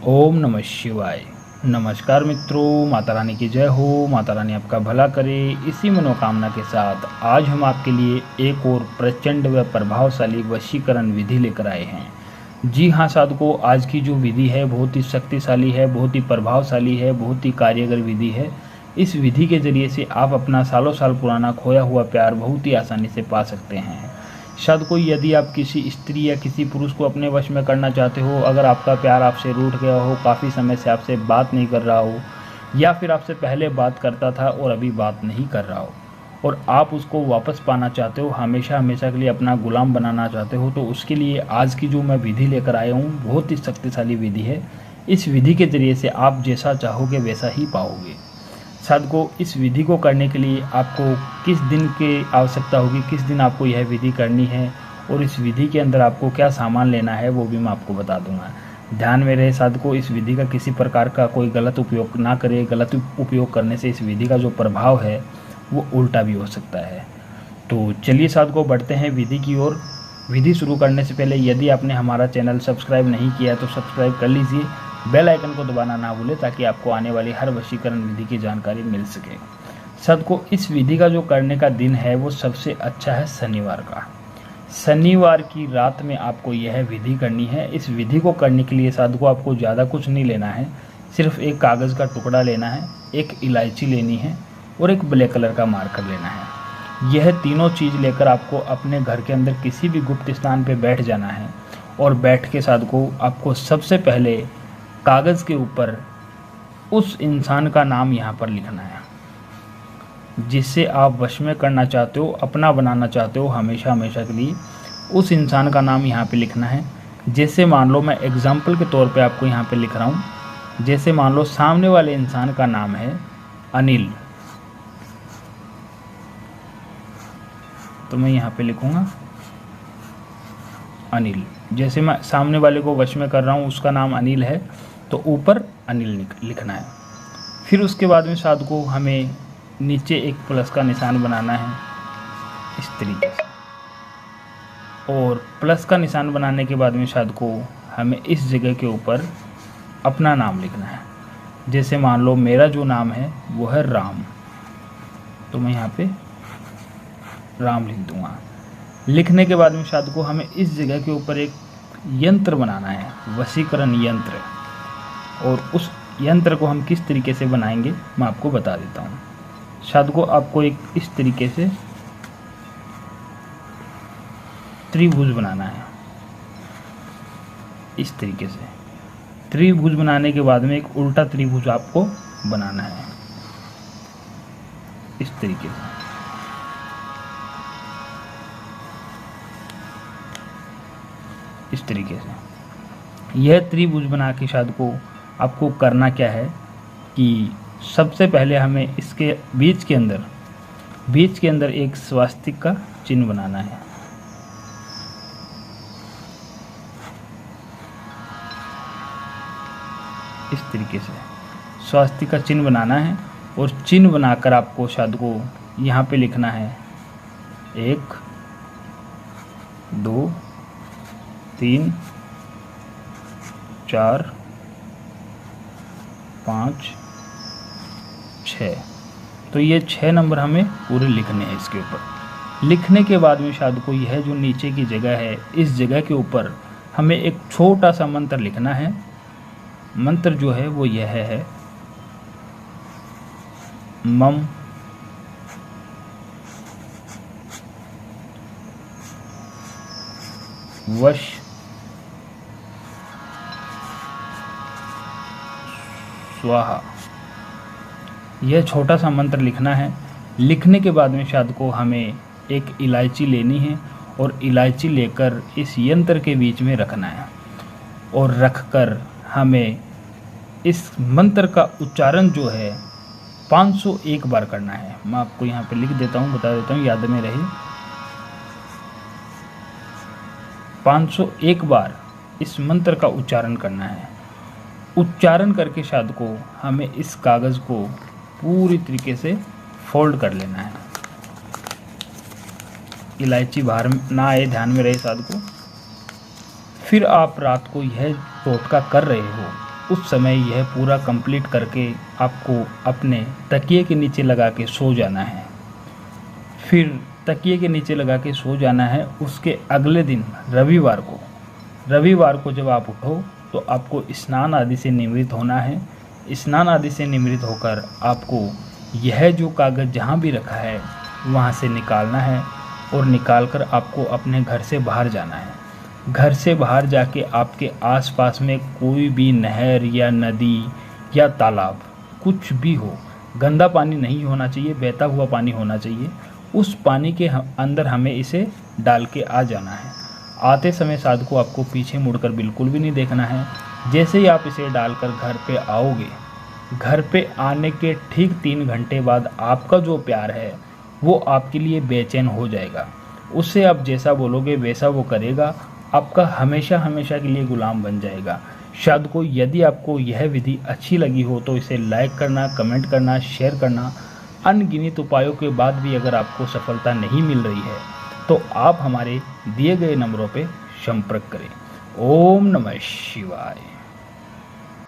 ओम नमः शिवाय। नमस्कार मित्रों, माता रानी की जय हो। माता रानी आपका भला करे, इसी मनोकामना के साथ आज हम आपके लिए एक और प्रचंड व प्रभावशाली वशीकरण विधि लेकर आए हैं। जी हाँ साधकों, आज की जो विधि है बहुत ही शक्तिशाली है, बहुत ही प्रभावशाली है, बहुत ही कार्यगर विधि है। इस विधि के जरिए से आप अपना सालों साल पुराना खोया हुआ प्यार बहुत ही आसानी से पा सकते हैं। शायद कोई यदि आप किसी स्त्री या किसी पुरुष को अपने वश में करना चाहते हो, अगर आपका प्यार आपसे रूठ गया हो, काफ़ी समय से आपसे बात नहीं कर रहा हो, या फिर आपसे पहले बात करता था और अभी बात नहीं कर रहा हो, और आप उसको वापस पाना चाहते हो, हमेशा हमेशा के लिए अपना गुलाम बनाना चाहते हो, तो उसके लिए आज की जो मैं विधि लेकर आया हूँ बहुत ही शक्तिशाली विधि है। इस विधि के ज़रिए से आप जैसा चाहोगे वैसा ही पाओगे। साधकों, इस विधि को करने के लिए आपको किस दिन की आवश्यकता होगी, किस दिन आपको यह विधि करनी है, और इस विधि के अंदर आपको क्या सामान लेना है वो भी मैं आपको बता दूंगा। ध्यान में रहे साधकों, इस विधि का किसी प्रकार का कोई गलत उपयोग ना करें। गलत उपयोग करने से इस विधि का जो प्रभाव है वो उल्टा भी हो सकता है। तो चलिए साधकों, बढ़ते हैं विधि की ओर। विधि शुरू करने से पहले यदि आपने हमारा चैनल सब्सक्राइब नहीं किया तो सब्सक्राइब कर लीजिए, बेल आइकन को दबाना ना भूलें ताकि आपको आने वाली हर वशीकरण विधि की जानकारी मिल सके। साधकों, इस विधि का जो करने का दिन है वो सबसे अच्छा है शनिवार का। शनिवार की रात में आपको यह विधि करनी है। इस विधि को करने के लिए साधकों आपको ज़्यादा कुछ नहीं लेना है, सिर्फ एक कागज़ का टुकड़ा लेना है, एक इलायची लेनी है और एक ब्लैक कलर का मार्कर लेना है। यह तीनों चीज़ लेकर आपको अपने घर के अंदर किसी भी गुप्त स्थान पर बैठ जाना है, और बैठ के साधकों आपको सबसे पहले कागज़ के ऊपर उस इंसान का नाम यहाँ पर लिखना है जिससे आप वश में करना चाहते हो, अपना बनाना चाहते हो हमेशा हमेशा के लिए। उस इंसान का नाम यहाँ पे लिखना है। जैसे मान लो, मैं एग्जाम्पल के तौर पे आपको यहाँ पे लिख रहा हूँ। जैसे मान लो सामने वाले इंसान का नाम है अनिल, तो मैं यहाँ पे लिखूँगा अनिल। जैसे मैं सामने वाले को वश में कर रहा हूँ, उसका नाम अनिल है, तो ऊपर अनिल लिखना है। फिर उसके बाद में साधकों हमें नीचे एक प्लस का निशान बनाना है इस तरीके से, और प्लस का निशान बनाने के बाद में साधकों हमें इस जगह के ऊपर अपना नाम लिखना है। जैसे मान लो मेरा जो नाम है वो है राम, तो मैं यहाँ पे राम लिख दूँगा। लिखने के बाद में साधकों हमें इस जगह के ऊपर एक यंत्र बनाना है, वशीकरण यंत्र। और उस यंत्र को हम किस तरीके से बनाएंगे मैं आपको बता देता हूँ। साधकों, आपको एक इस तरीके से त्रिभुज बनाना है। इस तरीके से त्रिभुज बनाने के बाद में एक उल्टा त्रिभुज आपको बनाना है इस तरीके से। इस तरीके से यह त्रिभुज बना के साधकों आपको करना क्या है कि सबसे पहले हमें इसके बीच के अंदर एक स्वास्तिक का चिन्ह बनाना है। इस तरीके से स्वास्तिक का चिन्ह बनाना है, और चिन्ह बनाकर आपको साधकों यहाँ पे लिखना है 1 2 3 4 5 6। तो ये 6 नंबर हमें पूरे लिखने हैं इसके ऊपर। लिखने के बाद में साधकों यह जो नीचे की जगह है, इस जगह के ऊपर हमें एक छोटा सा मंत्र लिखना है। मंत्र जो है वो यह है मम वश स्वाहा। यह छोटा सा मंत्र लिखना है। लिखने के बाद में साधकों हमें एक इलायची लेनी है, और इलायची लेकर इस यंत्र के बीच में रखना है, और रखकर हमें इस मंत्र का उच्चारण जो है 501 बार करना है। मैं आपको यहाँ पे लिख देता हूँ, बता देता हूँ, याद में रहे। 501 बार इस मंत्र का उच्चारण करना है। उच्चारण करके साधकों हमें इस कागज़ को पूरी तरीके से फोल्ड कर लेना है। इलायची बाहर ना आए, ध्यान में रहे साधकों। फिर आप रात को यह टोटका कर रहे हो उस समय यह पूरा कंप्लीट करके आपको अपने तकिए के नीचे लगा के सो जाना है। फिर तकिए के नीचे लगा के सो जाना है। उसके अगले दिन रविवार को जब आप उठो तो आपको स्नान आदि से निवृत्त होना है। स्नान आदि से निवृत्त होकर आपको यह जो कागज़ जहाँ भी रखा है वहाँ से निकालना है और निकालकर आपको अपने घर से बाहर जाना है। घर से बाहर जाके आपके आसपास में कोई भी नहर या नदी या तालाब कुछ भी हो, गंदा पानी नहीं होना चाहिए, बहता हुआ पानी होना चाहिए। उस पानी के अंदर हमें इसे डाल के आ जाना है। आते समय साधु को आपको पीछे मुड़कर बिल्कुल भी नहीं देखना है। जैसे ही आप इसे डालकर घर पे आओगे, घर पे आने के ठीक 3 घंटे बाद आपका जो प्यार है वो आपके लिए बेचैन हो जाएगा। उससे आप जैसा बोलोगे वैसा वो करेगा, आपका हमेशा हमेशा के लिए गुलाम बन जाएगा। शायद को यदि आपको यह विधि अच्छी लगी हो तो इसे लाइक करना, कमेंट करना, शेयर करना। अनगिनत उपायों के बाद भी अगर आपको सफलता नहीं मिल रही है तो आप हमारे दिए गए नंबरों पे संपर्क करें। ओम नमः शिवाय।